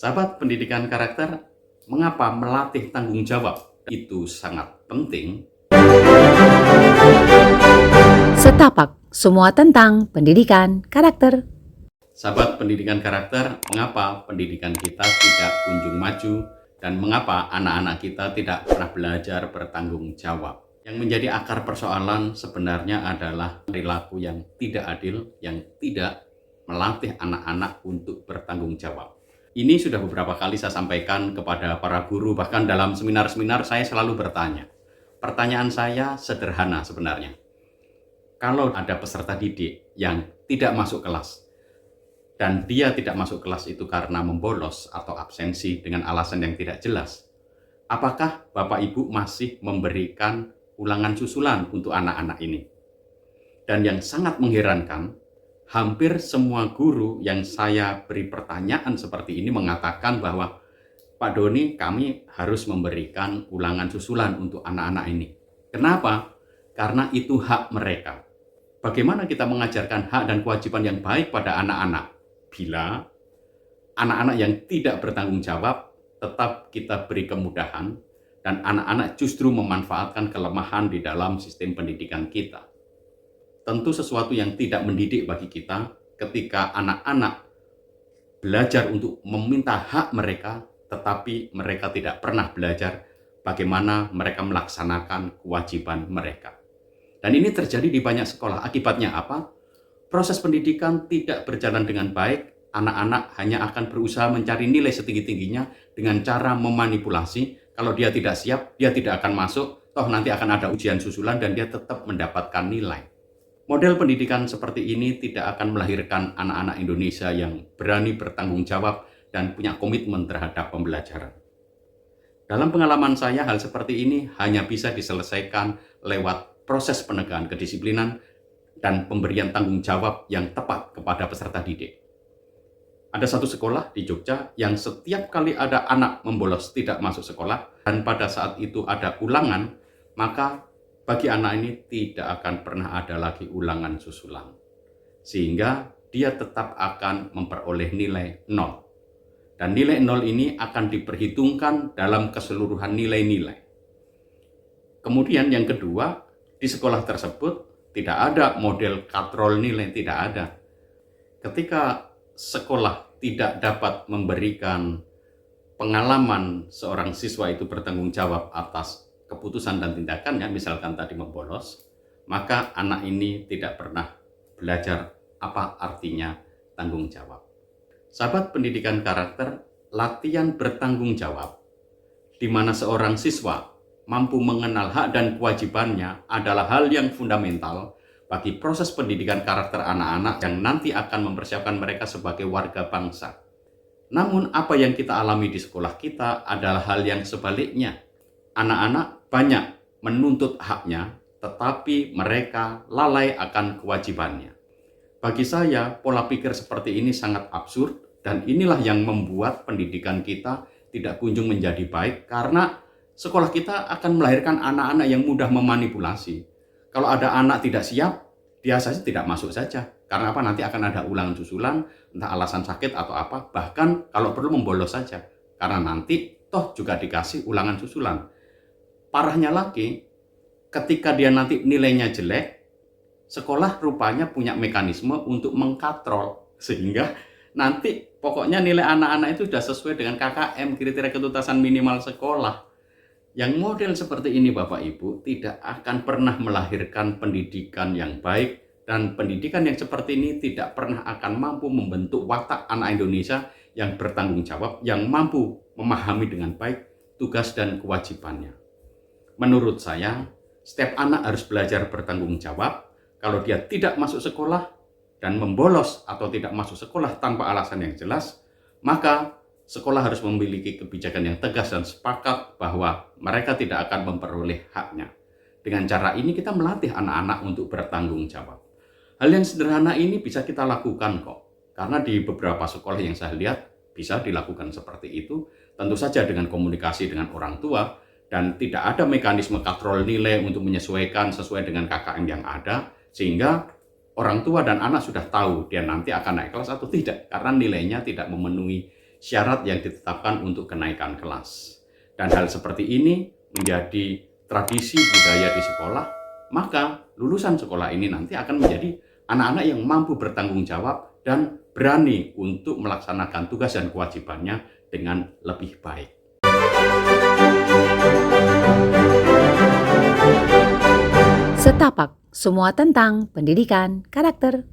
Sahabat pendidikan karakter, mengapa melatih tanggung jawab itu sangat penting? Setapak, semua tentang pendidikan karakter. Sahabat pendidikan karakter, mengapa pendidikan kita tidak kunjung maju dan mengapa anak-anak kita tidak pernah belajar bertanggung jawab? Yang menjadi akar persoalan sebenarnya adalah perilaku yang tidak adil, yang tidak melatih anak-anak untuk bertanggung jawab. Ini sudah beberapa kali saya sampaikan kepada para guru, bahkan dalam seminar-seminar saya selalu bertanya. Pertanyaan saya sederhana sebenarnya. Kalau ada peserta didik yang tidak masuk kelas, dan dia tidak masuk kelas itu karena membolos atau absensi dengan alasan yang tidak jelas, apakah Bapak Ibu masih memberikan ulangan susulan untuk anak-anak ini? Dan yang sangat mengherankan, hampir semua guru yang saya beri pertanyaan seperti ini mengatakan bahwa Pak Doni, kami harus memberikan ulangan susulan untuk anak-anak ini. Kenapa? Karena itu hak mereka. Bagaimana kita mengajarkan hak dan kewajiban yang baik pada anak-anak bila anak-anak yang tidak bertanggung jawab tetap kita beri kemudahan dan anak-anak justru memanfaatkan kelemahan di dalam sistem pendidikan kita? Tentu sesuatu yang tidak mendidik bagi kita ketika anak-anak belajar untuk meminta hak mereka, tetapi mereka tidak pernah belajar bagaimana mereka melaksanakan kewajiban mereka. Dan ini terjadi di banyak sekolah. Akibatnya apa? Proses pendidikan tidak berjalan dengan baik. Anak-anak hanya akan berusaha mencari nilai setinggi-tingginya dengan cara memanipulasi. Kalau dia tidak siap, dia tidak akan masuk. Toh nanti akan ada ujian susulan dan dia tetap mendapatkan nilai. Model pendidikan seperti ini tidak akan melahirkan anak-anak Indonesia yang berani bertanggung jawab dan punya komitmen terhadap pembelajaran. Dalam pengalaman saya, hal seperti ini hanya bisa diselesaikan lewat proses penegakan kedisiplinan dan pemberian tanggung jawab yang tepat kepada peserta didik. Ada satu sekolah di Jogja yang setiap kali ada anak membolos tidak masuk sekolah dan pada saat itu ada ulangan, maka bagi anak ini tidak akan pernah ada lagi ulangan susulan. Sehingga dia tetap akan memperoleh nilai 0. Dan nilai 0 ini akan diperhitungkan dalam keseluruhan nilai-nilai. Kemudian yang kedua, di sekolah tersebut tidak ada model katrol nilai, tidak ada. Ketika sekolah tidak dapat memberikan pengalaman seorang siswa itu bertanggung jawab atas keputusan dan tindakannya, misalkan tadi membolos, maka anak ini tidak pernah belajar apa artinya tanggung jawab. Sahabat pendidikan karakter, latihan bertanggung jawab, di mana seorang siswa mampu mengenal hak dan kewajibannya adalah hal yang fundamental bagi proses pendidikan karakter anak-anak yang nanti akan mempersiapkan mereka sebagai warga bangsa. Namun apa yang kita alami di sekolah kita adalah hal yang sebaliknya. Anak-anak banyak menuntut haknya, tetapi mereka lalai akan kewajibannya. Bagi saya, pola pikir seperti ini sangat absurd dan inilah yang membuat pendidikan kita tidak kunjung menjadi baik karena sekolah kita akan melahirkan anak-anak yang mudah memanipulasi. Kalau ada anak tidak siap, dia saja tidak masuk saja. Karena apa? Nanti akan ada ulangan susulan, entah alasan sakit atau apa. Bahkan kalau perlu membolos saja. Karena nanti toh juga dikasih ulangan susulan. Parahnya lagi, ketika dia nanti nilainya jelek, sekolah rupanya punya mekanisme untuk mengkatrol. Sehingga nanti pokoknya nilai anak-anak itu sudah sesuai dengan KKM, kriteria ketuntasan minimal sekolah. Yang model seperti ini Bapak Ibu tidak akan pernah melahirkan pendidikan yang baik dan pendidikan yang seperti ini tidak pernah akan mampu membentuk watak anak Indonesia yang bertanggung jawab, yang mampu memahami dengan baik tugas dan kewajibannya. Menurut saya, setiap anak harus belajar bertanggung jawab. Kalau dia tidak masuk sekolah dan membolos atau tidak masuk sekolah tanpa alasan yang jelas, maka sekolah harus memiliki kebijakan yang tegas dan sepakat bahwa mereka tidak akan memperoleh haknya. Dengan cara ini kita melatih anak-anak untuk bertanggung jawab. Hal yang sederhana ini bisa kita lakukan kok. Karena di beberapa sekolah yang saya lihat bisa dilakukan seperti itu. Tentu saja dengan komunikasi dengan orang tua dan tidak ada mekanisme katrol nilai untuk menyesuaikan sesuai dengan KKM yang ada. Sehingga orang tua dan anak sudah tahu dia nanti akan naik kelas atau tidak. Karena nilainya tidak memenuhi syarat yang ditetapkan untuk kenaikan kelas. Dan hal seperti ini menjadi tradisi budaya di sekolah, maka lulusan sekolah ini nanti akan menjadi anak-anak yang mampu bertanggung jawab dan berani untuk melaksanakan tugas dan kewajibannya dengan lebih baik. Setapak, semua tentang pendidikan karakter.